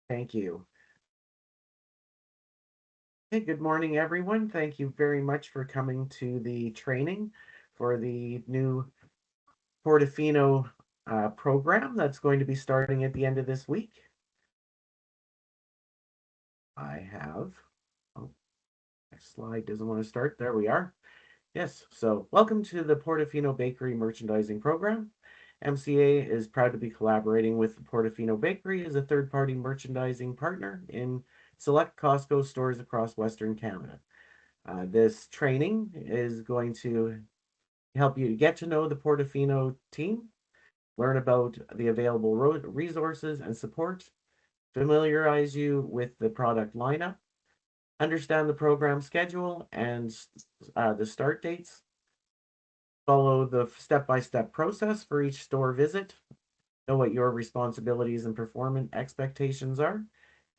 Thank you. Hey, good morning, everyone. Thank you very much for coming to the training for the new Portofino program that's going to be starting at the end of this week. I have, oh, my slide doesn't want to start. There we are. Yes, so welcome to the Portofino Bakery Merchandising Program. MCA is proud to be collaborating with the Portofino Bakery as a third-party merchandising partner in select Costco stores across Western Canada. This training is going to help you get to know the Portofino team, learn about the available resources and support, familiarize you with the product lineup, understand the program schedule and the start dates, follow the step-by-step process for each store visit, know what your responsibilities and performance expectations are,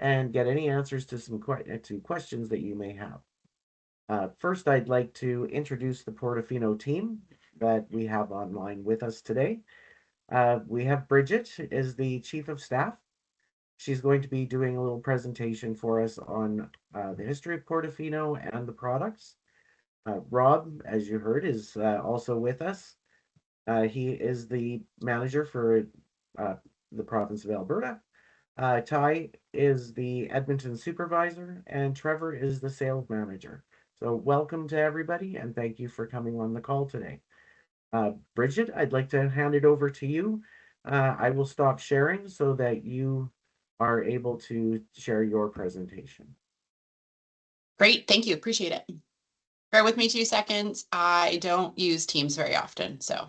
and get any answers to some questions that you may have. First, I'd like to introduce the Portofino team that we have online with us today. We have Bridget is the Chief of Staff. She's going to be doing a little presentation for us on the history of Portofino and the products. Rob, as you heard, is also with us. He is the manager for the province of Alberta. Ty is the Edmonton supervisor, and Trevor is the sales manager. So welcome to everybody, and thank you for coming on the call today. Bridget, I'd like to hand it over to you. I will stop sharing so that you are able to share your presentation. Great, thank you, appreciate it. Bear with me 2 seconds. I don't use Teams very often, so.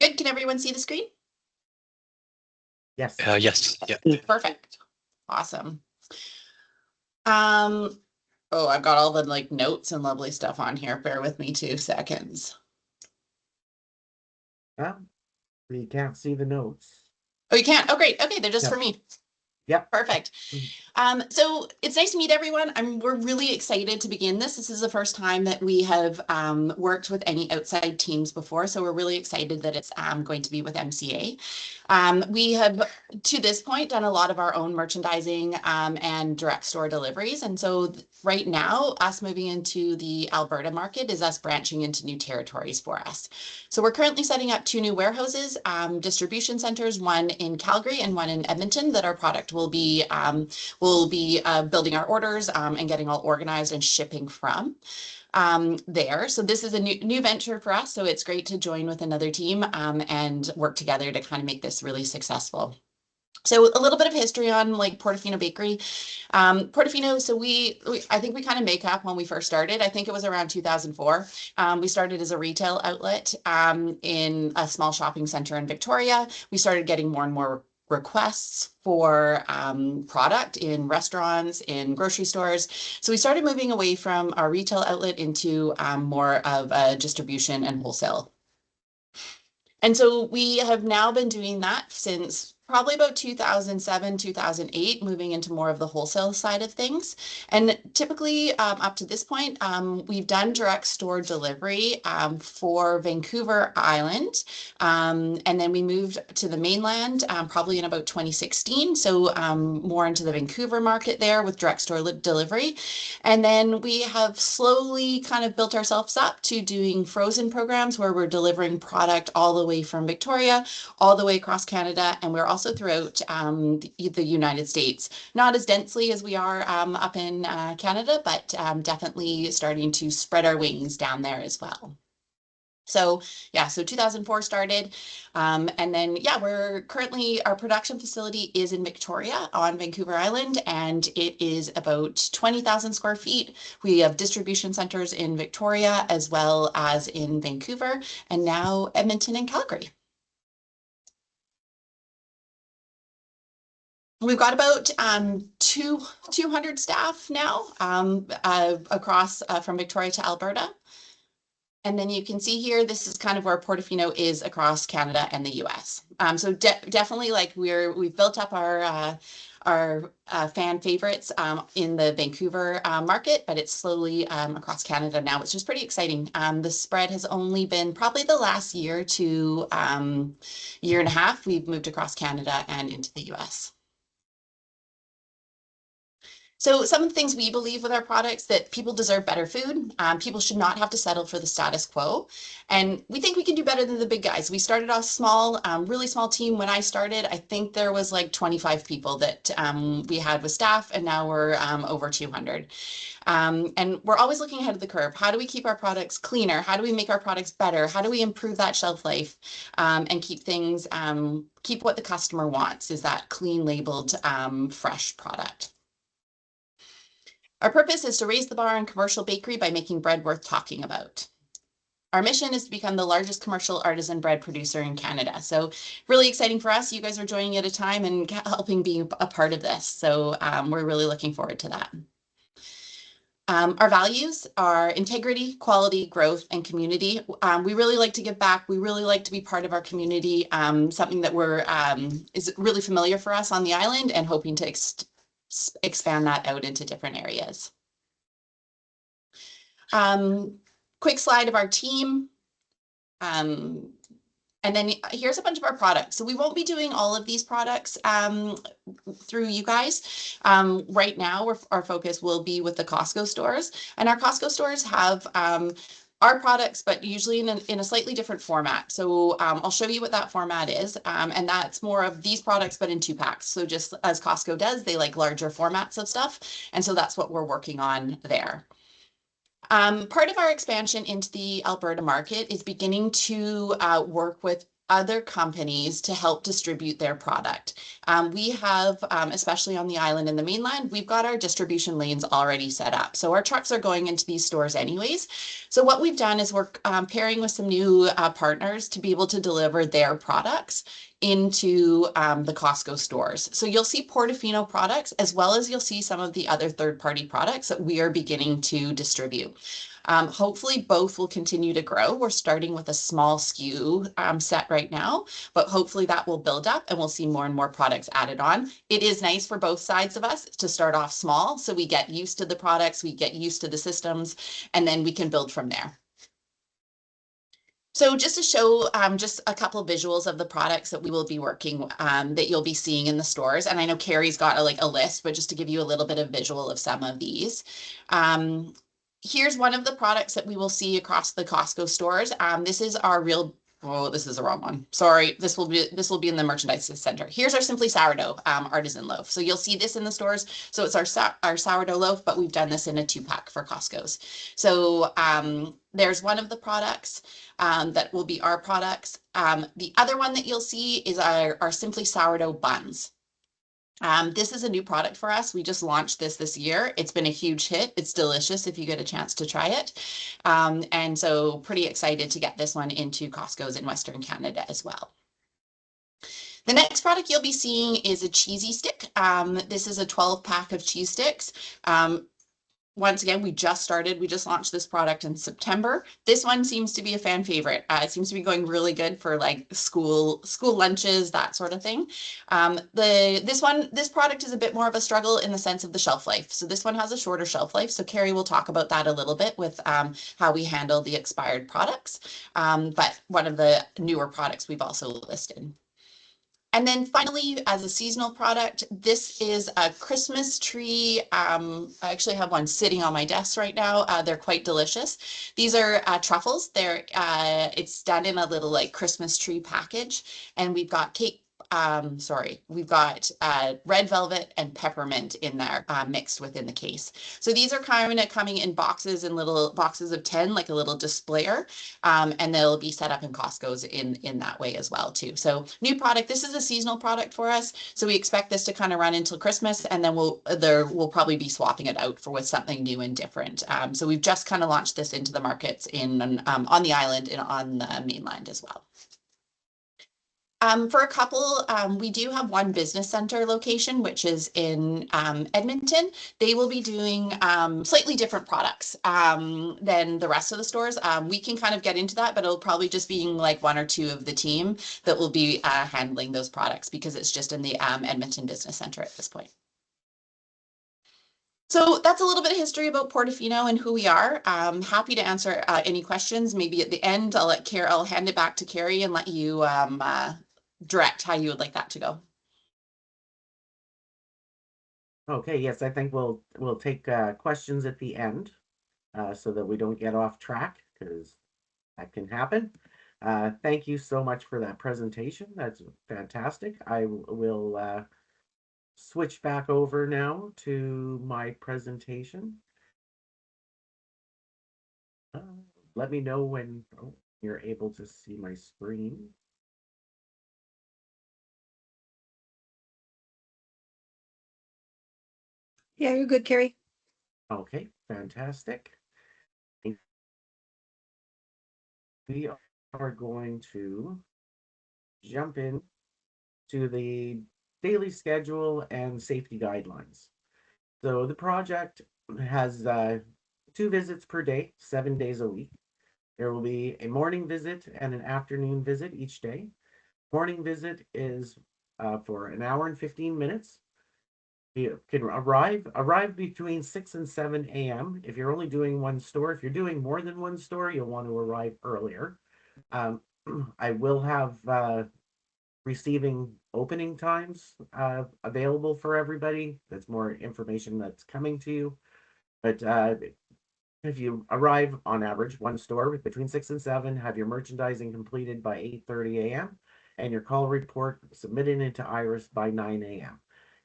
Good, can everyone see the screen? Yes. Yes. Yeah. Perfect. Awesome. Oh, I've got all the like notes and lovely stuff on here. Bear with me 2 seconds. You can't see the notes. Oh, you can't? Oh, great. Okay, they're just for me. Yep. Perfect. So it's nice to meet everyone. We're really excited to begin this. This is the first time that we have worked with any outside teams before, so we're really excited that it's going to be with MCA. We have, to this point, done a lot of our own merchandising and direct store deliveries. And so right now, us moving into the Alberta market is us branching into new territories for us. So we're currently setting up 2 new warehouses, distribution centers, one in Calgary and one in Edmonton, that our product will be building our orders and getting all organized and shipping from there. So this is a new venture for us. So it's great to join with another team and work together to kind of make this really successful. So a little bit of history on like Portofino Bakery. Portofino, so I think we kind of make up when we first started. I think it was around 2004. We started as a retail outlet in a small shopping center in Victoria. We started getting more and more requests for product in restaurants, in grocery stores. So we started moving away from our retail outlet into more of a distribution and wholesale. And so we have now been doing that since probably about 2007, 2008, moving into more of the wholesale side of things. And typically up to this point, we've done direct store delivery for Vancouver Island. And then we moved to the mainland probably in about 2016. So more into the Vancouver market there with direct store delivery. And then we have slowly kind of built ourselves up to doing frozen programs where we're delivering product all the way from Victoria, all the way across Canada, and we're also throughout the United States. Not as densely as we are up in Canada, but definitely starting to spread our wings down there as well. So yeah, so 2004 started. And then, yeah, our production facility is in Victoria on Vancouver Island, and it is about 20,000 square feet. We have distribution centers in Victoria as well as in Vancouver, and now Edmonton and Calgary. We've got about 200 staff now across from Victoria to Alberta. And then you can see here, this is kind of where Portofino is across Canada and the US. So definitely like we've built up our fan favorites in the Vancouver market, but it's slowly across Canada now, which is pretty exciting. The spread has only been probably the last year to year and a half. We've moved across Canada and into the US. So some of the things we believe with our products that people deserve better food. People should not have to settle for the status quo. And we think we can do better than the big guys. We started off small, really small team. When I started, I think there was like 25 people that we had with staff, and now we're over 200. And we're always looking ahead of the curve. How do we keep our products cleaner? How do we make our products better? How do we improve that shelf life and keep things, keep what the customer wants, is that clean labeled, fresh product. Our purpose is to raise the bar in commercial bakery by making bread worth talking about. Our mission is to become the largest commercial artisan bread producer in Canada. So really exciting for us. You guys are joining at a time and helping be a part of this. So we're really looking forward to that. Our values are integrity, quality, growth, and community. We really like to give back. We really like to be part of our community, something that is really familiar for us on the island, and hoping to expand that out into different areas. Quick slide of our team. And then here's a bunch of our products. So we won't be doing all of these products through you guys. Right now, our focus will be with the Costco stores. And our Costco stores have our products, but usually in a slightly different format. So I'll show you what that format is. And that's more of these products, but in 2-packs. So just as Costco does, they like larger formats of stuff. And so that's what we're working on there. Part of our expansion into the Alberta market is beginning to work with other companies to help distribute their product. We have, especially on the island and the mainland, we've got our distribution lanes already set up. So our trucks are going into these stores anyways. So what we've done is we're pairing with some new partners to be able to deliver their products into the Costco stores. So you'll see Portofino products, as well as you'll see some of the other third-party products that we are beginning to distribute. Hopefully both will continue to grow. We're starting with a small SKU set right now, but hopefully that will build up and we'll see more and more products added on. It is nice for both sides of us to start off small, so we get used to the products, we get used to the systems, and then we can build from there. So just to show just a couple of visuals of the products that we will be working, that you'll be seeing in the stores. And I know Carrie's got a list, but just to give you a little bit of visual of some of these. Here's one of the products that we will see across the Costco stores. This is our real, oh, this is the wrong one. Sorry, this will be in the merchandise center. Here's our Simply Sourdough artisan loaf. So you'll see this in the stores. So it's our sourdough loaf, but we've done this in a 2-pack for Costco's. So there's one of the products that will be our products. The other one that you'll see is our Simply Sourdough buns. This is a new product for us. We just launched this year. It's been a huge hit. It's delicious if you get a chance to try it. And so pretty excited to get this one into Costco's in Western Canada as well. The next product you'll be seeing is a cheesy stick. This is a 12-pack of cheese sticks. Once again, we just launched this product in September. This one seems to be a fan favorite. It seems to be going really good for like school lunches, that sort of thing. This product is a bit more of a struggle in the sense of the shelf life. So this one has a shorter shelf life. So Carrie will talk about that a little bit with how we handle the expired products. But one of the newer products we've also listed. And then finally, as a seasonal product, this is a Christmas tree. I actually have one sitting on my desk right now. They're quite delicious. These are truffles. It's done in a little like Christmas tree package. And we've got we've got red velvet and peppermint in there mixed within the case. So these are kind of coming in boxes, in little boxes of 10, like a little displayer, and they'll be set up in Costco's in that way as well too. So new product. This is a seasonal product for us, so we expect this to kind of run until Christmas, and then we'll probably be swapping it out with something new and different. So we've just kind of launched this into the markets on the island and on the mainland as well. For a couple, we do have one business center location, which is in Edmonton. They will be doing slightly different products than the rest of the stores. We can kind of get into that, but it'll probably just be like one or two of the team that will be handling those products because it's just in the Edmonton Business Center at this point. So that's a little bit of history about Portofino and who we are. Happy to answer any questions. Maybe at the end, I'll hand it back to Carrie and let you direct how you would like that to go. Okay, yes, I think we'll take questions at the end so that we don't get off track because that can happen. Thank you so much for that presentation. That's fantastic. I will switch back over now to my presentation. Uh, Let me know when you're able to see my screen. Yeah, you're good, Carrie. Okay, fantastic. We are going to jump in to the daily schedule and safety guidelines. So the project has 2 visits per day, 7 days a week. There will be a morning visit and an afternoon visit each day. Morning visit is for an hour and 15 minutes. You can arrive between 6 and 7 a.m. If you're only doing one store. If you're doing more than one store, you'll want to arrive earlier. Um, I will have receiving opening times available for everybody. That's more information that's coming to you. But if you arrive on average one store between 6 and 7, have your merchandising completed by 8:30 a.m. and your call report submitted into Iris by 9 a.m.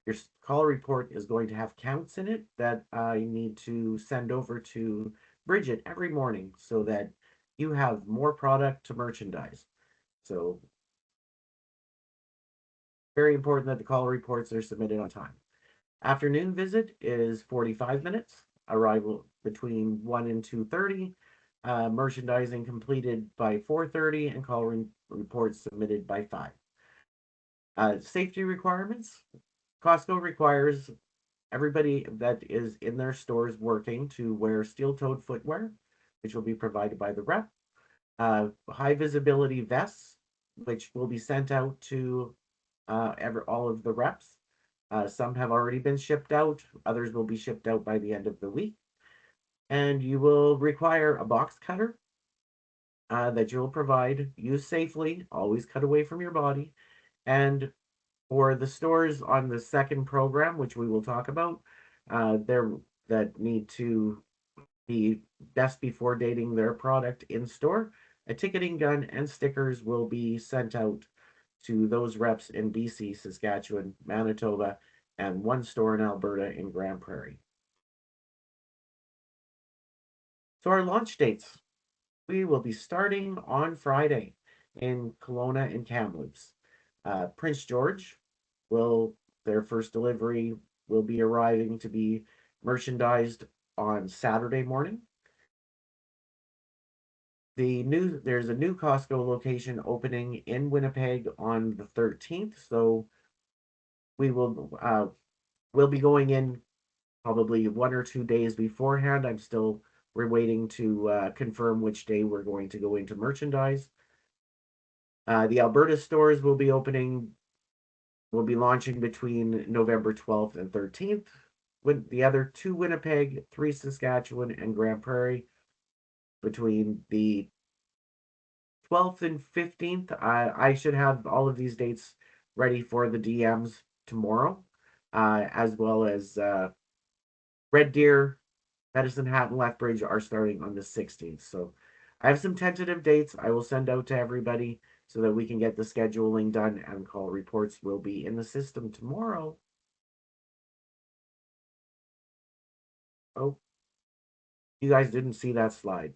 Your call report is going to have counts in it that you need to send over to Bridget every morning so that you have more product to merchandise. So very important that the call reports are submitted on time. Afternoon visit is 45 minutes. Arrival between 1 and 2:30. Merchandising completed by 4:30 and call reports submitted by 5. Safety requirements. Costco requires everybody that is in their stores working to wear steel-toed footwear, which will be provided by the rep. High visibility vests, which will be sent out to all of the reps. Some have already been shipped out, others will be shipped out by the end of the week. And you will require a box cutter that you'll provide. Use safely, always cut away from your body. And for the stores on the second program, which we will talk about, there that need to be best before dating their product in store, a ticketing gun and stickers will be sent out to those reps in BC, Saskatchewan, Manitoba, and one store in Alberta in Grand Prairie. So our launch dates, we will be starting on Friday in Kelowna and Kamloops. Prince George will, their first delivery will be arriving to be merchandised on Saturday morning. There's a new Costco location opening in Winnipeg on the 13th, so we will be going in probably 1 or 2 days beforehand. We're waiting to confirm which day we're going to go into merchandise. The Alberta stores will be launching between November 12th and 13th. With the other 2 Winnipeg, 3 Saskatchewan, and Grand Prairie between the 12th and 15th. I should have all of these dates ready for the DMs tomorrow, as well as Red Deer, Medicine Hat, and Lethbridge are starting on the 16th. So I have some tentative dates I will send out to everybody so that we can get the scheduling done, and call reports will be in the system tomorrow. Oh, you guys didn't see that slide.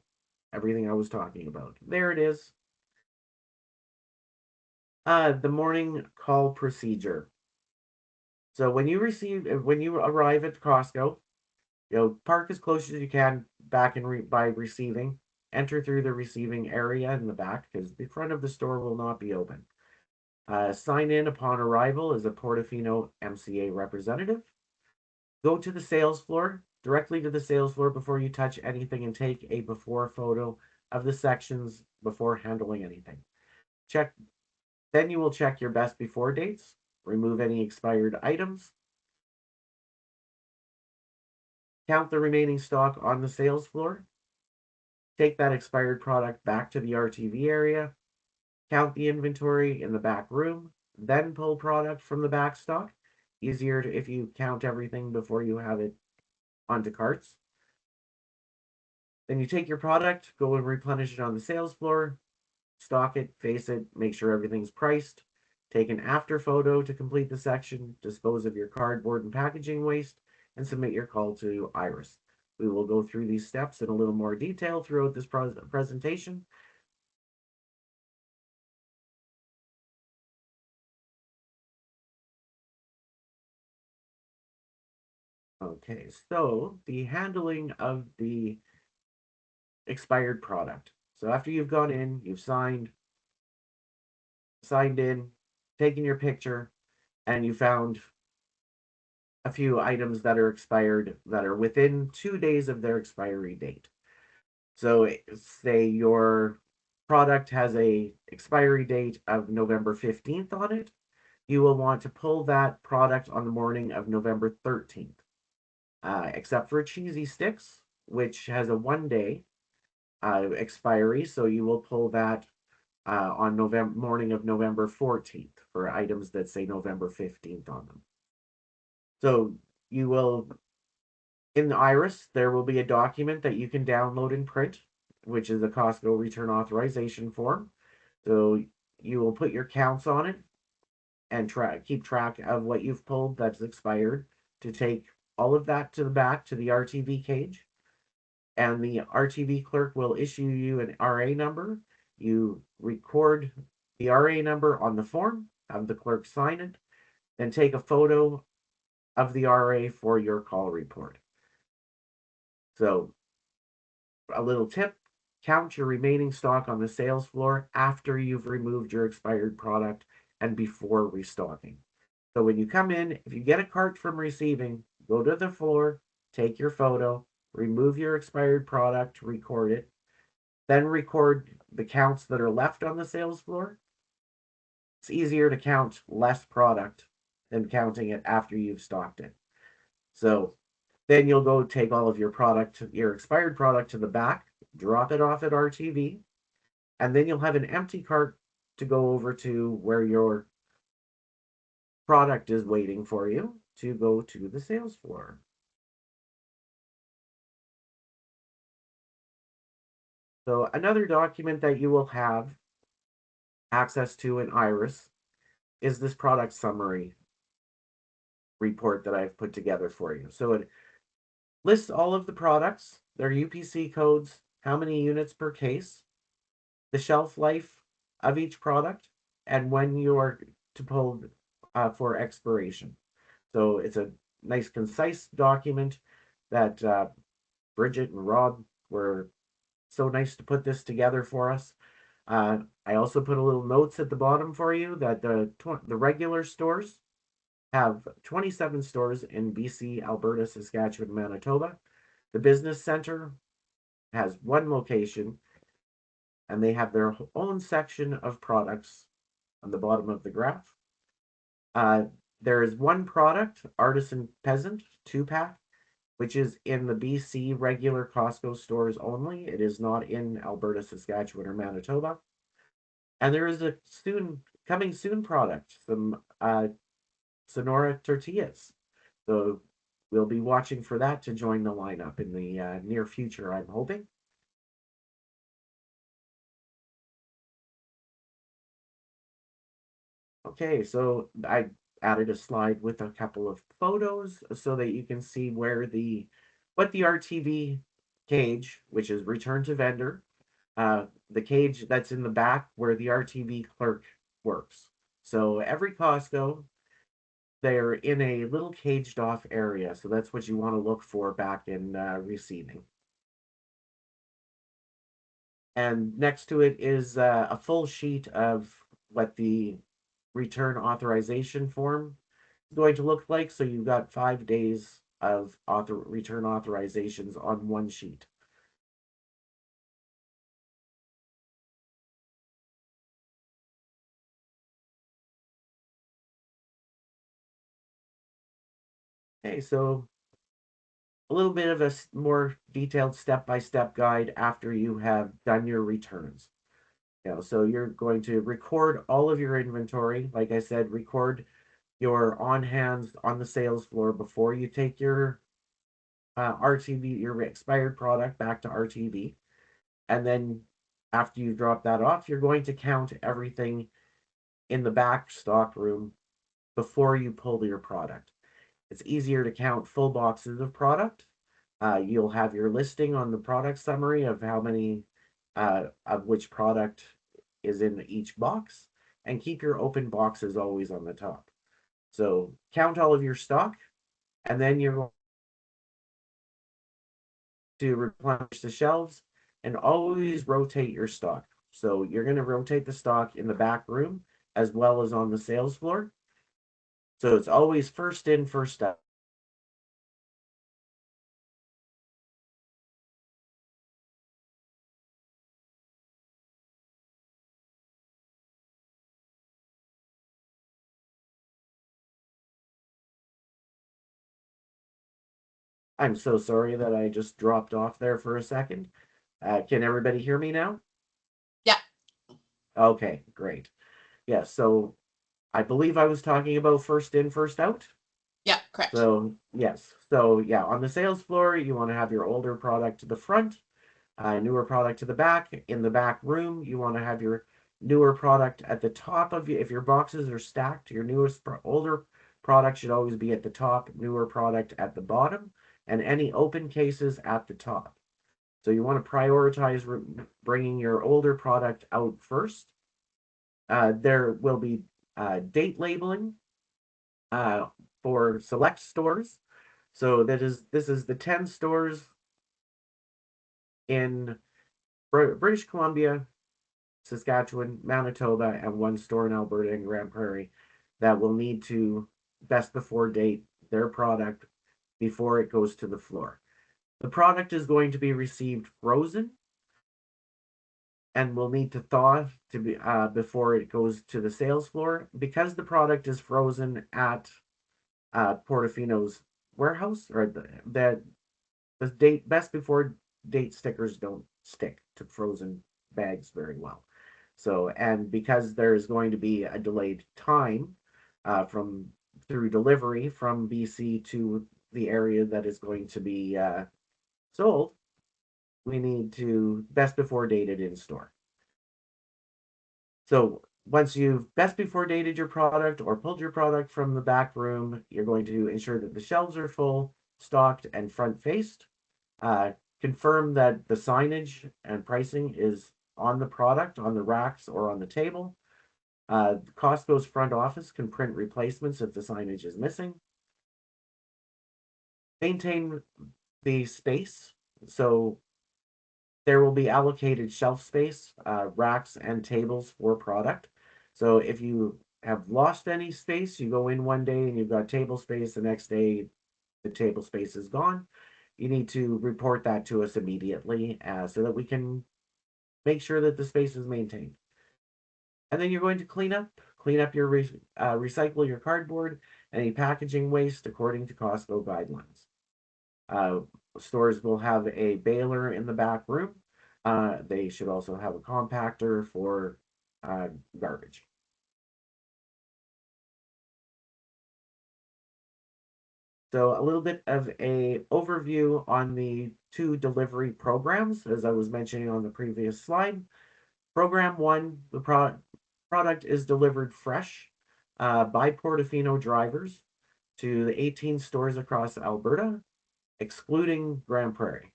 Everything I was talking about. There it is. The morning call procedure. So when you arrive at Costco, park as close as you can back by receiving. Enter through the receiving area in the back because the front of the store will not be open. Sign in upon arrival as a Portofino MCA representative. Go to the sales floor, directly to the sales floor before you touch anything, and take a before photo of the sections before handling anything. Then you will check your best before dates, remove any expired items, count the remaining stock on the sales floor, take that expired product back to the RTV area, count the inventory in the back room, then pull product from the back stock. Easier if you count everything before you have it onto carts. Then you take your product, go and replenish it on the sales floor, stock it, face it, make sure everything's priced. Take an after photo to complete the section, dispose of your cardboard and packaging waste, and submit your call to Iris. We will go through these steps in a little more detail throughout this presentation. Okay, so the handling of the expired product. So after you've gone in, you've signed in, taken your picture, and you found a few items that are expired that are within 2 days of their expiry date. So say your product has a expiry date of November 15th on it, you will want to pull that product on the morning of November 13th. Except for cheesy sticks, which has a 1 day expiry, so you will pull that on November morning of November 14th for items that say November 15th on them. So you will, in the Iris, there will be a document that you can download and print, which is a Costco return authorization form. So you will put your counts on it and keep track of what you've pulled that's expired, to take all of that to the back to the RTV cage. And the RTV clerk will issue you an RA number. You record the RA number on the form, have the clerk sign it, then take a photo of the RA for your call report. So, a little tip: count your remaining stock on the sales floor after you've removed your expired product and before restocking. So, when you come in, if you get a cart from receiving, go to the floor, take your photo, remove your expired product, record it, then record the counts that are left on the sales floor. It's easier to count less product than counting it after you've stocked it. So then you'll go take all of your expired product to the back, drop it off at RTV, and then you'll have an empty cart to go over to where your product is waiting for you to go to the sales floor. So another document that you will have access to in Iris is this product summary report that I've put together for you. So it lists all of the products, their UPC codes, how many units per case, the shelf life of each product, and when you are to pull for expiration. So it's a nice, concise document that Bridget and Rob were so nice to put this together for us. I also put a little notes at the bottom for you that the regular stores have 27 stores in BC, Alberta, Saskatchewan, Manitoba. The business center has one location, and they have their own section of products on the bottom of the graph. Uh, there is one product, Artisan Peasant 2-pack, which is in the BC regular Costco stores only. It is not in Alberta, Saskatchewan, or Manitoba. And there is a coming soon product, some Sonora tortillas. So we'll be watching for that to join the lineup in the near future, I'm hoping. Okay, so I added a slide with a couple of photos so that you can see what the RTV cage, which is return to vendor, the cage that's in the back where the RTV clerk works. So every Costco, they're in a little caged off area. So that's what you want to look for back in receiving. And next to it is a full sheet of what the return authorization form is going to look like. So you've got 5 days of return authorizations on one sheet. Okay, so a little bit of a more detailed step-by-step guide after you have done your returns. So you're going to record all of your inventory. Like I said, record your on hands on the sales floor before you take your RTV, your expired product back to RTV. And then after you drop that off, you're going to count everything in the back stock room before you pull your product. It's easier to count full boxes of product. You'll have your listing on the product summary of how many of which product is in each box, and keep your open boxes always on the top. So count all of your stock, and then you're going to replenish the shelves and always rotate your stock. So you're going to rotate the stock in the back room as well as on the sales floor. So it's always first in, first out. I'm so sorry that I just dropped off there for a second. Can everybody hear me now? Yeah. Okay, great. Yeah, so I believe I was talking about first in, first out. Yeah, correct. So, yes. So, yeah, on the sales floor, you want to have your older product to the front, newer product to the back. In the back room, you want to have your newer product at the top of you. If your boxes are stacked, your older product should always be at the top, newer product at the bottom, and any open cases at the top. So you want to prioritize bringing your older product out first. There will be date labeling uh, for select stores. So this is the 10 stores in British Columbia, Saskatchewan, Manitoba, and one store in Alberta and Grand Prairie that will need to best before date their product before it goes to the floor. The product is going to be received frozen and will need to thaw to be before it goes to the sales floor. Because the product is frozen at Portofino's warehouse, or the date best before date stickers don't stick to frozen bags very well. So, and because there's going to be a delayed time from through delivery from BC to the area that is going to be sold, we need to best before dated in store. So once you've best before dated your product or pulled your product from the back room, you're going to ensure that the shelves are full, stocked, and front faced. Uh, Confirm that the signage and pricing is on the product, on the racks, or on the table. Costco's front office can print replacements if the signage is missing. Maintain the space. So there will be allocated shelf space, racks, and tables for product. So if you have lost any space, you go in one day and you've got table space, the next day the table space is gone. You need to report that to us immediately so that we can make sure that the space is maintained. And then you're going to clean up your recycle your cardboard, any packaging waste according to Costco guidelines. Uh, Stores will have a baler in the back room. They should also have a compactor for garbage. So a little bit of a overview on the two delivery programs, as I was mentioning on the previous slide. Program one, the product is delivered fresh by Portofino drivers to the 18 stores across Alberta, excluding Grand Prairie.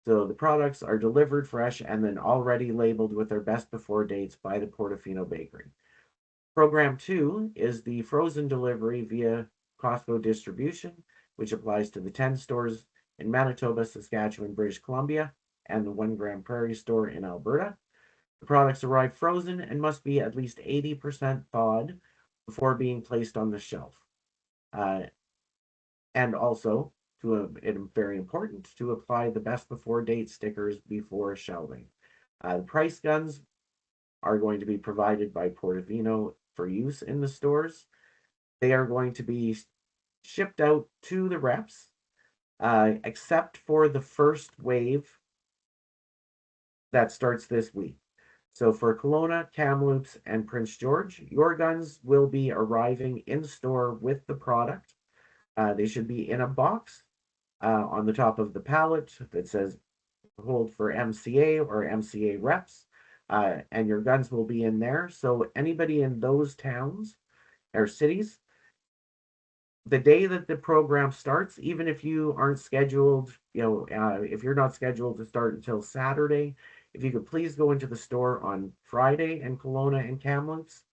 So the products are delivered fresh and then already labeled with their best before dates by the Portofino Bakery. Program two is the frozen delivery via Costco distribution, which applies to the 10 stores in Manitoba, Saskatchewan, British Columbia, and the one Grand Prairie store in Alberta. The products arrive frozen and must be at least 80% thawed before being placed on the shelf. Uh, and also, very important, to apply the best before date stickers before shelving. The price guns are going to be provided by Portofino for use in the stores. They are going to be shipped out to the reps, except for the first wave that starts this week. So for Kelowna, Kamloops, and Prince George, your guns will be arriving in store with the product. They should be in a box on the top of the pallet that says hold for MCA or MCA reps. And your guns will be in there. So anybody in those towns or cities, the day that the program starts, even if you aren't scheduled, if you're not scheduled to start until Saturday, if you could please go into the store on Friday in Kelowna and Kamloops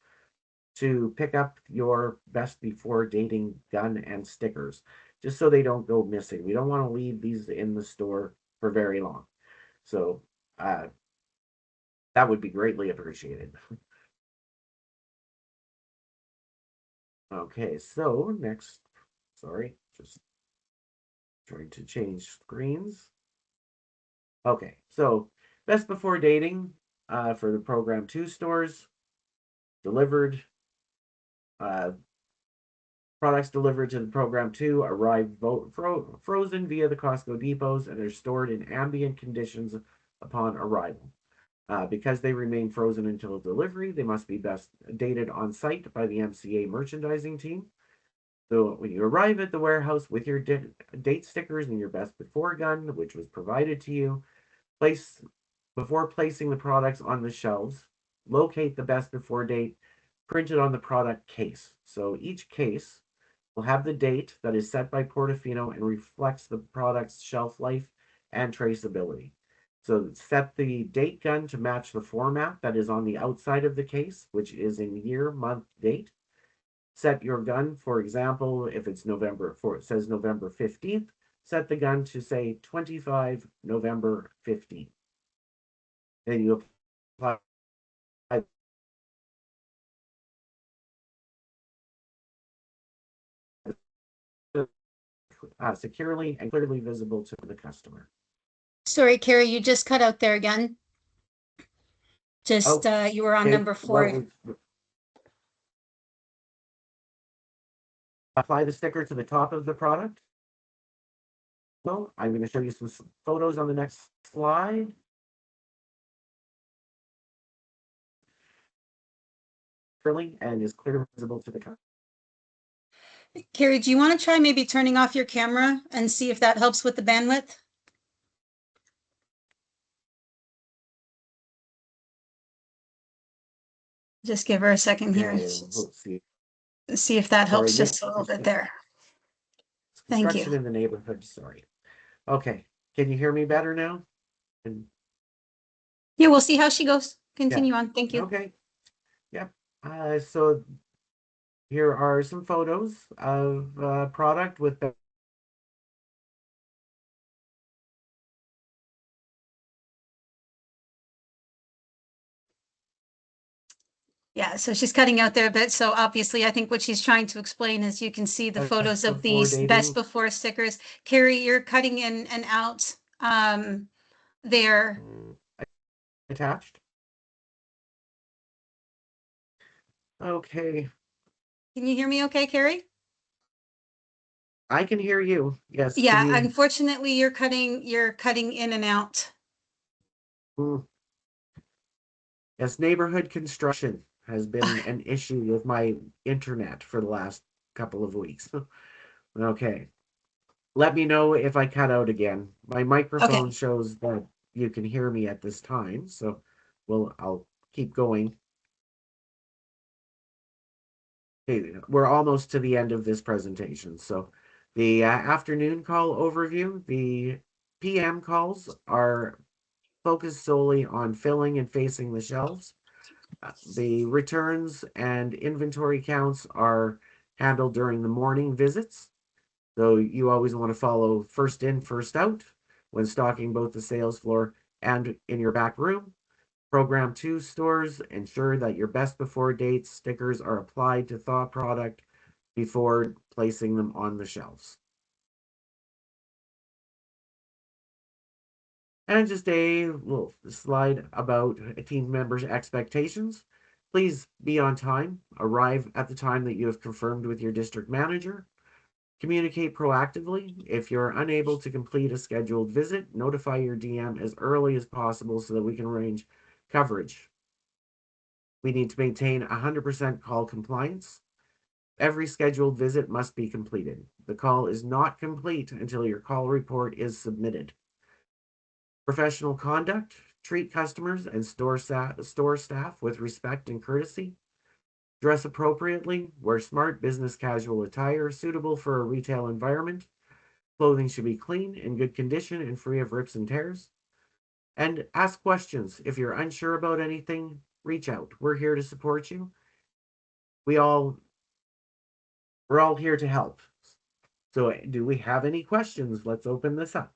to pick up your best before dating gun and stickers, just so they don't go missing. We don't want to leave these in the store for very long. So uh, that would be greatly appreciated. Okay, so next, sorry, just trying to change screens. Okay, so best before dating for the program 2 stores delivered. Uh, Products delivered to the program 2 arrive frozen via the Costco depots and are stored in ambient conditions upon arrival. Because they remain frozen until delivery, they must be best dated on site by the MCA merchandising team. So when you arrive at the warehouse with your date stickers and your best before gun, which was provided to you, place before placing the products on the shelves, locate the best before date printed on the product case. So each case will have the date that is set by Portofino and reflects the product's shelf life and traceability. So set the date gun to match the format that is on the outside of the case, which is in year, month, date. Set your gun, for example, if it's November, for it says November 15th, set the gun to say 25 November 15th. Then you apply securely and clearly visible to the customer. Sorry, Carrie, you just cut out there again. Just Oh, you were on okay. number 4. Apply the sticker to the top of the product. So I'm going to show you some photos on the next slide. Clearly and is clearly visible to the customer. Carrie, do you want to try maybe turning off your camera and see if that helps with the bandwidth? Just give her a second here. Okay, let's see. See if that Sorry, helps just a little bit there. Thank construction you. in the neighborhood. Sorry. Okay, can you hear me better now? And Yeah, we'll see how she goes. yeah, Continue on. Thank you. okay, yep. So here are some photos of product with the Yeah, so she's cutting out there a bit. So obviously, I think what she's trying to explain is you can see the photos of before these best dating before stickers. Carrie, you're cutting in and out there. attached. Okay, Can you hear me okay, Carrie? I can hear you. Yes, can Yeah, you? unfortunately, you're cutting in and out. Mm. Yes, neighborhood construction has been an issue with my internet for the last couple of weeks. Okay. Let me know if I cut out again. My microphone Okay. shows that you can hear me at this time, so I'll keep going. Okay, we're almost to the end of this presentation. So the afternoon call overview, the PM calls are focused solely on filling and facing the shelves. The returns and inventory counts are handled during the morning visits. So you always want to follow first in, first out when stocking both the sales floor and in your back room. Program 2 stores, ensure that your best before dates stickers are applied to thaw product before placing them on the shelves. And just a little slide about a team member's expectations. Please be on time, arrive at the time that you have confirmed with your district manager. Communicate proactively. If you're unable to complete a scheduled visit, notify your DM as early as possible so that we can arrange coverage. We need to maintain 100% call compliance. Every scheduled visit must be completed. The call is not complete until your call report is submitted. Professional conduct. Treat customers and store staff with respect and courtesy. Dress appropriately. Wear smart business casual attire suitable for a retail environment. Clothing should be clean, in good condition, and free of rips and tears. And ask questions. If you're unsure about anything, reach out. We're here to support you. We're all here to help. So do we have any questions? Let's open this up.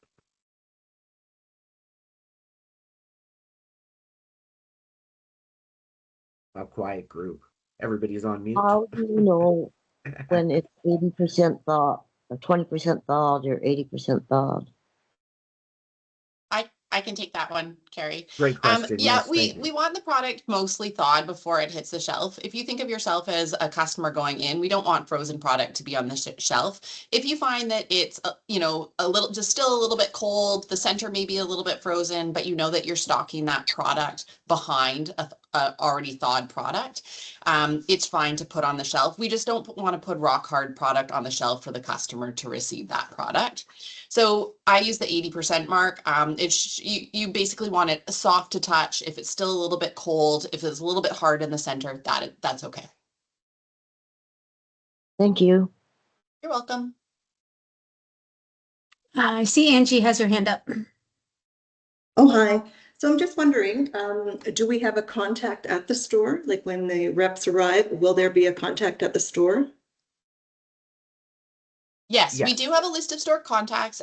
A quiet group. Everybody's on mute. How do you know when it's 80% thawed, or 20% thawed, or 80% thawed? I can take that one, Carrie. Great question. Yeah, Yes, we thank you. we want the product mostly thawed before it hits the shelf. If you think of yourself as a customer going in, we don't want frozen product to be on the shelf. If you find that it's you know, a little, just still a little bit cold, the center may be a little bit frozen, but you know that you're stocking that product behind a already thawed product, it's fine to put on the shelf. We just don't want to put rock hard product on the shelf for the customer to receive that product. So I use the 80% mark. You basically want it soft to touch. If it's still a little bit cold, if it's a little bit hard in the center, that's okay. Thank you. You're welcome. I see Angie has her hand up. Oh, hi. So I'm just wondering, do we have a contact at the store? Like when the reps arrive, will there be a contact at the store? Yes, we Yes. do have a list of store contacts.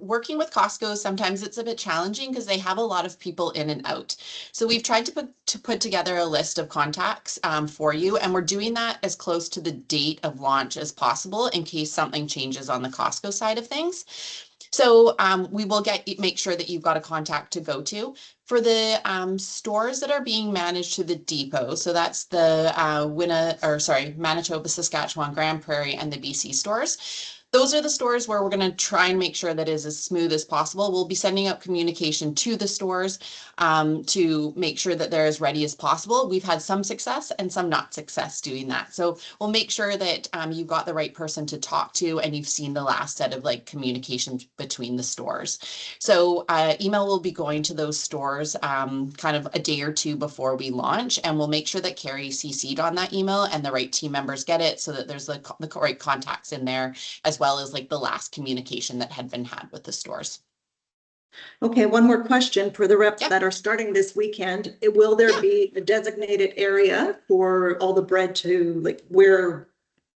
Working with Costco, sometimes it's a bit challenging because they have a lot of people in and out. So we've tried to put together a list of contacts for you, and we're doing that as close to the date of launch as possible in case something changes on the Costco side of things. So we will make sure that you've got a contact to go to. For the stores that are being managed to the depot, so that's the Manitoba, Saskatchewan, Grand Prairie, and the BC stores. Those are the stores where we're going to try and make sure that it is as smooth as possible. We'll be sending out communication to the stores to make sure that they're as ready as possible. We've had some success and some not success doing that. So we'll make sure that you've got the right person to talk to and you've seen the last set of like communication between the stores. So email will be going to those stores kind of a day or two before we launch, and we'll make sure that Carrie CC'd on that email and the right team members get it so that there's the right contacts in there, as well as like the last communication that had been had with the stores. Okay, one more question for the reps Yeah. that are starting this weekend. Will there be a designated area for all the bread to, like, where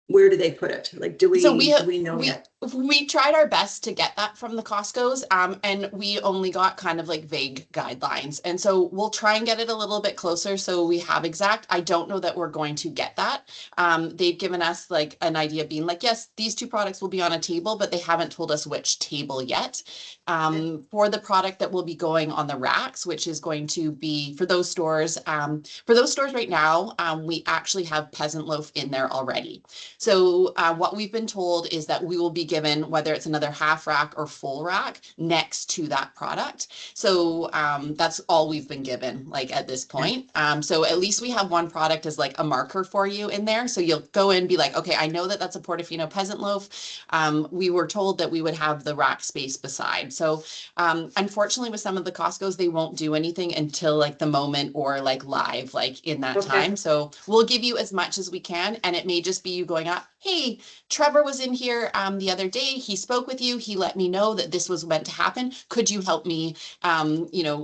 do they put it? Like, do we know yet? We tried our best to get that from the Costco's, and we only got kind of like vague guidelines. And so we'll try and get it a little bit closer so we have exact. I don't know that we're going to get that. They've given us like an idea being like, yes, these two products will be on a table, but they haven't told us which table yet. For the product that will be going on the racks, which is going to be for those stores right now, we actually have peasant loaf in there already. So what we've been told is that we will be given, whether it's another half rack or full rack, next to that product. So that's all we've been given, like at this point. So at least we have one product as like a marker for you in there. So you'll go in and be like, okay, I know that that's a Portofino peasant loaf. We were told that we would have the rack space beside. So unfortunately with some of the Costco's, they won't do anything until like the moment or like live, like in that time. So we'll give you as much as we can. And it may just be you going up, hey, Trevor was in here the other day. He spoke with you. He let me know that this was meant to happen. Could you help me,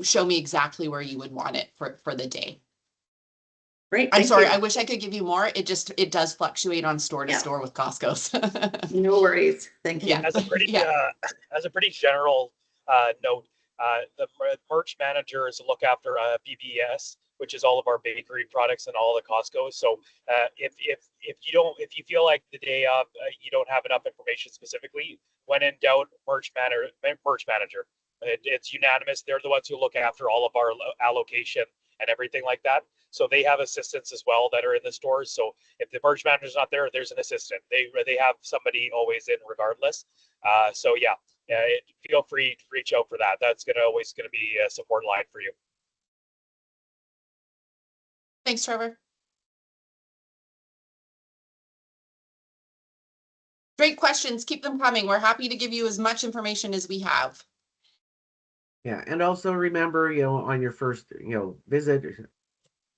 show me exactly where you would want it for the day? Great. I'm sorry. I wish I could give you more. It does fluctuate on store to Yeah. store with Costco's. No worries. Thank you. Yeah. As a pretty Yeah. as a pretty general note, The merch managers look after BBS, which is all of our bakery products and all the Costco. So if you feel like the day of you don't have enough information specifically, when in doubt, merch manager. It's unanimous. They're the ones who look after all of our allocation and everything like that. So they have assistants as well that are in the stores. So if the merch manager's not there, there's an assistant. They have somebody always in regardless. So yeah, feel free to reach out for that. That's always gonna be a support line for you. Thanks, Trevor. Great questions. Keep them coming. We're happy to give you as much information as we have. Yeah, and also remember, on your first, visit,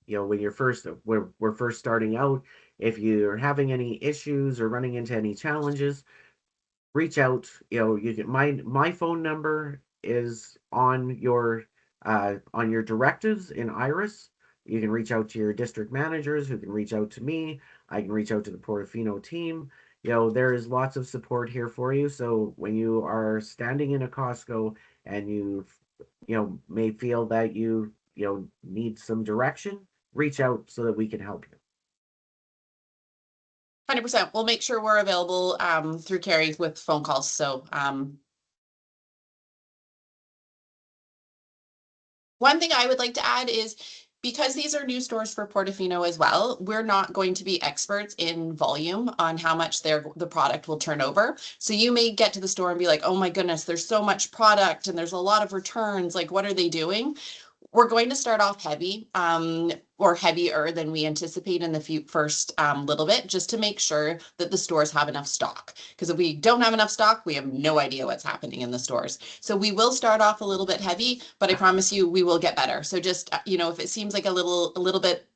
when we're first starting out, if you're having any issues or running into any challenges, reach out. You can my phone number is on your directives in Iris. You can reach out to your district managers, who can reach out to me. I can reach out to the Portofino team. There is lots of support here for you. So when you are standing in a Costco and you may feel that you need some direction, reach out so that we can help you. 100%. We'll make sure we're available through Carrie with phone calls. So one thing I would like to add is, because these are new stores for Portofino as well, we're not going to be experts in volume on how much the product will turn over. So you may get to the store and be like, oh my goodness, there's so much product and there's a lot of returns. Like, what are they doing? We're going to start off heavy, or heavier than we anticipate in the first little bit, just to make sure that the stores have enough stock. Because if we don't have enough stock, we have no idea what's happening in the stores. So we will start off a little bit heavy, but I promise you we will get better. So just, if it seems like a little bit,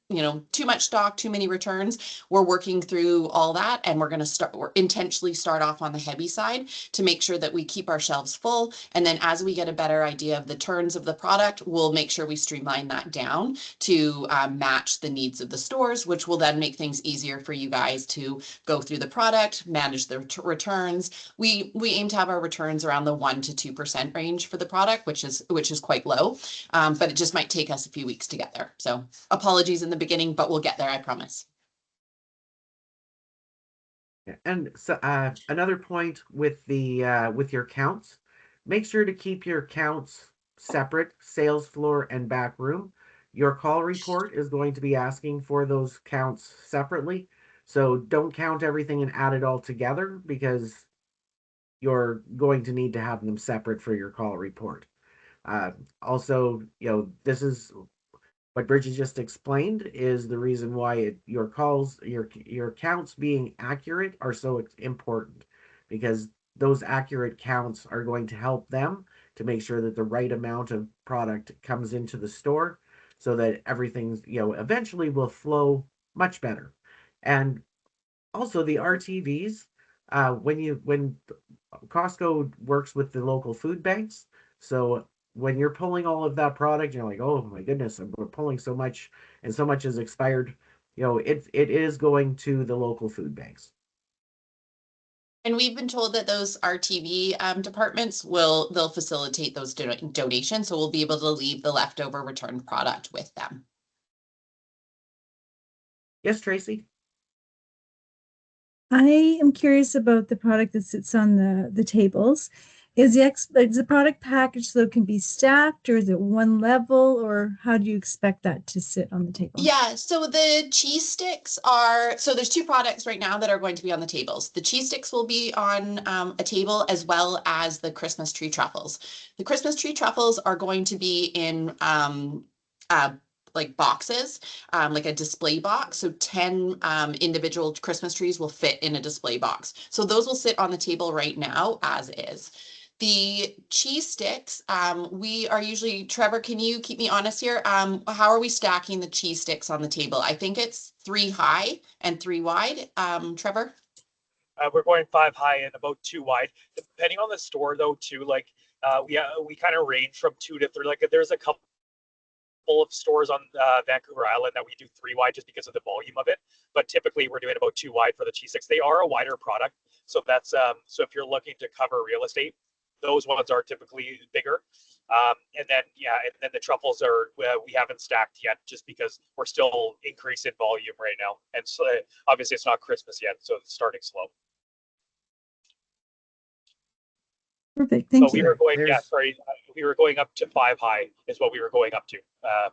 too much stock, too many returns, we're working through all that, and we're intentionally start off on the heavy side to make sure that we keep our shelves full. And then as we get a better idea of the turns of the product, we'll make sure we streamline that down to match the needs of the stores, which will then make things easier for you guys to go through the product, manage the returns. We aim to have our returns around the 1% to 2% range for the product, which is quite low, but it just might take us a few weeks to get there. So apologies in the beginning, but we'll get there, I promise. Yeah, and so another point with your counts, make sure to keep your counts separate, sales floor and back room. Your call report is going to be asking for those counts separately. So don't count everything and add it all together, because you're going to need to have them separate for your call report. Also, this is what Bridget just explained is the reason why your counts being accurate are so important, because those accurate counts are going to help them to make sure that the right amount of product comes into the store, so that everything's eventually will flow much better. And also the RTVs, when Costco works with the local food banks, so when you're pulling all of that product, you're like, oh my goodness, we're pulling so much, and so much is expired. It is going to the local food banks. And we've been told that those RTV departments they'll facilitate those donations, so we'll be able to leave the leftover returned product with them. Yes, Tracy. I am curious about the product that sits on the tables. Is the product packaged so it can be stacked, or is it one level, or how do you expect that to sit on the table? Yeah, so the cheese sticks there's two products right now that are going to be on the tables. The cheese sticks will be on a table, as well as the Christmas tree truffles. The Christmas tree truffles are going to be in like boxes, like a display box. So 10 individual Christmas trees will fit in a display box. So those will sit on the table right now as is. The cheese sticks, we are usually, Trevor, can you keep me honest here? How are we stacking the cheese sticks on the table? I think it's 3 high and 3 wide. Trevor? We're going 5 high and about 2 wide, depending on the store though too. Like we kind of range from 2 to 3. Like there's a couple of stores on Vancouver Island that we do 3 wide just because of the volume of it, but typically we're doing about 2 wide for the cheese sticks. They are a wider product, so that's so if you're looking to cover real estate, those ones are typically bigger. And then the truffles are we haven't stacked yet just because we're still increasing volume right now, and so obviously it's not Christmas yet, so it's starting slow. Perfect. Thank We you. were going, we were going up to 5 high is what we were going up to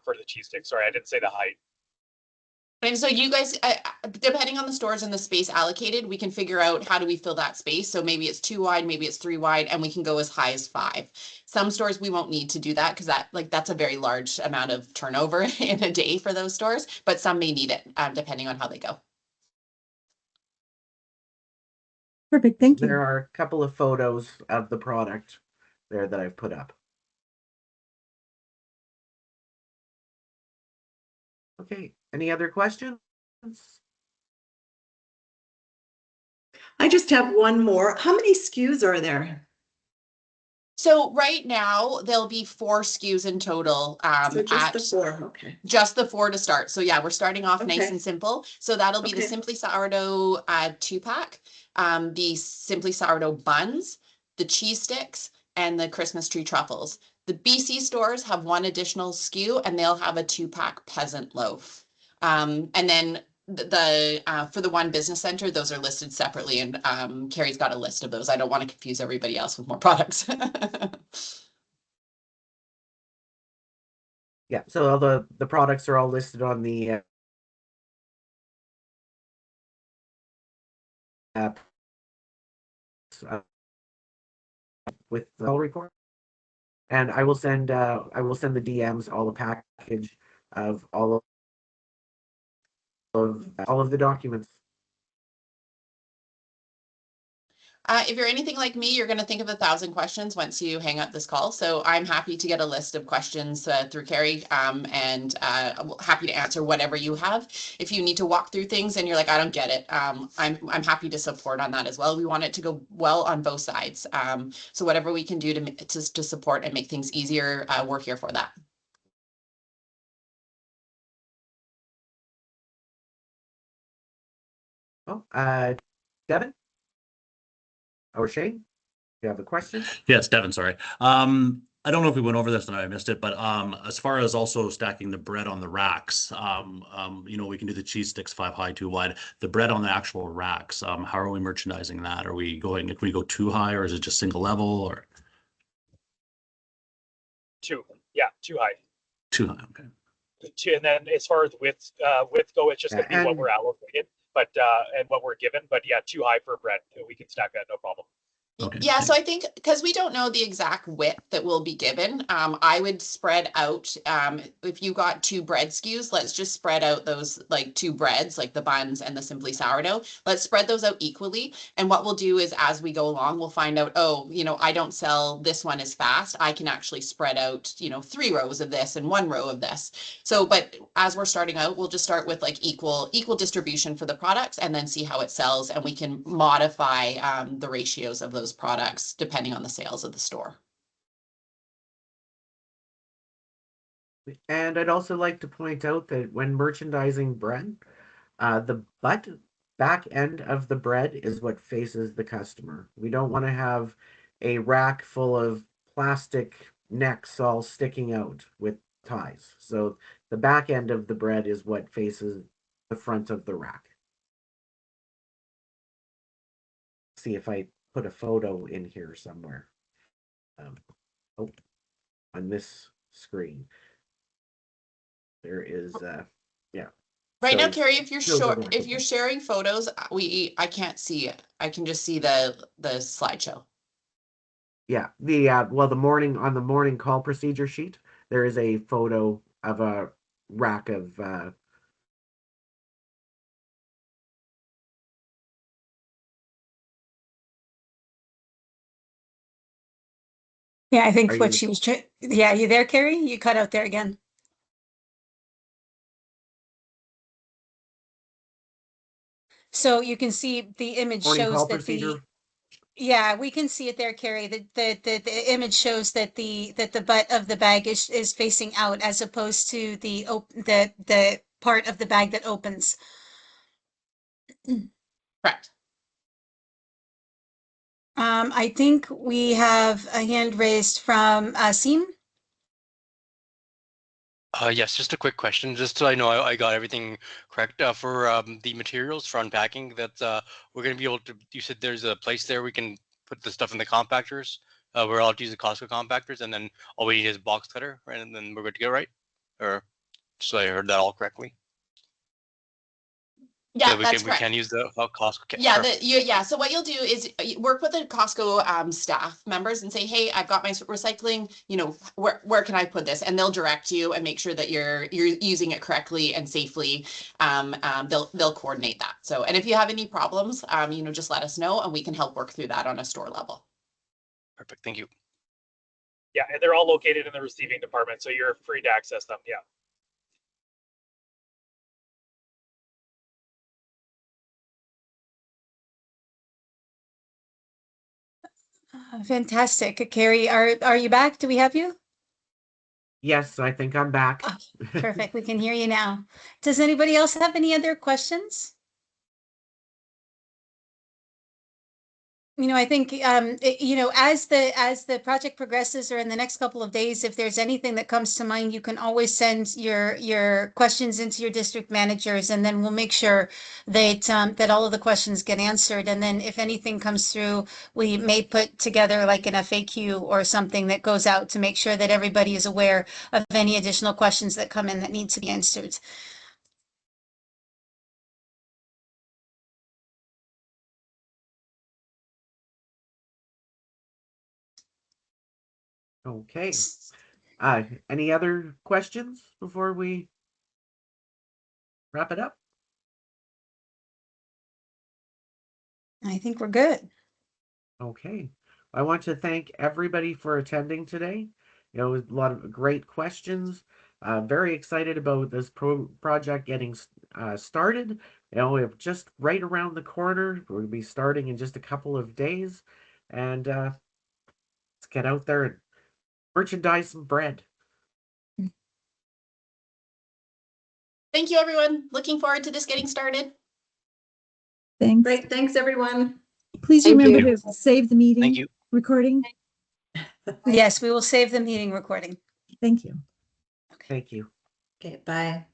for the cheese stick. Sorry, I didn't say the height. And so you guys, depending on the stores and the space allocated, we can figure out how do we fill that space. So maybe it's 2 wide, maybe it's 3 wide, and we can go as high as 5. Some stores we won't need to do that because that's a very large amount of turnover in a day for those stores, but some may need it depending on how they go. Perfect. Thank you. There are a couple of photos of the product there that I've put up. Okay, any other questions? I just have one more. How many SKUs are there? So right now there'll be 4 SKUs in total. So just the 4, okay. Just the 4 to start. So yeah, we're starting off nice Okay. and simple. So that'll be the Okay. Simply Sourdough 2-pack, the Simply Sourdough buns, the cheese sticks, and the Christmas tree truffles. The BC stores have 1 additional SKU, and they'll have a 2-pack peasant loaf. And then for the one business center, those are listed separately, and Carrie's got a list of those. I don't want to confuse everybody else with more products. Yeah, so all the products are all listed on the app with the whole report, and I will send the DMs all the package of all of the documents. If you're anything like me, you're going to think of 1,000 questions once you hang up this call. So I'm happy to get a list of questions through Carrie, and happy to answer whatever you have. If you need to walk through things and you're like, I don't get it, I'm happy to support on that as well. We want it to go well on both sides. So whatever we can do to support and make things easier, we're here for that. Oh, Devin or Shane, you have a question? Yes, Devin, sorry. I don't know if we went over this and I missed it, but as far as also stacking the bread on the racks, we can do the cheese sticks 5 high, 2 wide. The bread on the actual racks, how are we merchandising that? Can we go 2 high, or is it just single level, or 2, yeah, 2 high. 2 high? Okay. 2, and then as far as width go, it's just going to be what we're allocated, but and what we're given. But yeah, 2 high for bread. We can stack that, no problem. Okay. Yeah, so I think because we don't know the exact width that will be given, I would spread out, if you got 2 bread SKUs, let's just spread out those like 2 breads, like the buns and the Simply Sourdough. Let's spread those out equally. And what we'll do is as we go along, we'll find out, oh, I don't sell this one as fast. I can actually spread out, 3 rows of this and 1 row of this. So, but as we're starting out, we'll just start with like equal distribution for the products and then see how it sells. And we can modify the ratios of those products depending on the sales of the store. And I'd also like to point out that when merchandising bread, the back end of the bread is what faces the customer. We don't want to have a rack full of plastic necks all sticking out with ties. So the back end of the bread is what faces the front of the rack. See if I put a photo in here somewhere. On this screen. There is yeah. Right So now, Carrie, if you're shows sharing photos, I can't see it. I can just see the slideshow. Yeah, the morning call procedure sheet, there is a photo of a rack of Yeah, I think Are what you- she was yeah, you there, Carrie? You cut out there again. So you can see the image morning shows call that procedure. yeah, we can see it there, Carrie. The image shows that the butt of the bag is facing out as opposed to the part of the bag that opens. Correct. I think we have a hand raised from Seem. Yes, just a quick question, just so I know I got everything correct. For the materials for unpacking, that we're going to be able to, you said there's a place there we can put the stuff in the compactors. We're allowed to use the Costco compactors, and then all we need is a box cutter, right? And then we're good to go, right? Or so I heard that all correctly? Yeah, That we that's can correct. use the Costco. Okay, Yeah, perfect. yeah. So what you'll do is work with the Costco staff members and say, hey, I've got my recycling, you know, where can I put this? And they'll direct you and make sure that you're using it correctly and safely. They'll coordinate that. So, and if you have any problems, you know, just let us know and we can help work through that on a store level. Perfect, thank you. Yeah, and they're all located in the receiving department, so you're free to access them. Yeah. Fantastic. Carrie, are you back? Do we have you? Yes, I think I'm back. Oh, perfect. We can hear you now. Does anybody else have any other questions? You know, I think, you know, as the project progresses or in the next couple of days, if there's anything that comes to mind, you can always send your questions into your district managers, and then we'll make sure that that all of the questions get answered. And then if anything comes through, we may put together like an FAQ or something that goes out to make sure that everybody is aware of any additional questions that come in that need to be answered. Okay. Any other questions before we wrap it up? I think we're good. Okay. I want to thank everybody for attending today. You know, a lot of great questions. Very excited about this project getting started. You know, we're just right around the corner. We'll be starting in just a couple of days. And let's get out there and merchandise some bread. Thank you, everyone. Looking forward to this getting started. Thanks. Great, thanks, everyone. Please Thank remember you. to save the meeting Thank you. recording. Yes, we will save the meeting recording. Thank you. Thank you. Okay, bye.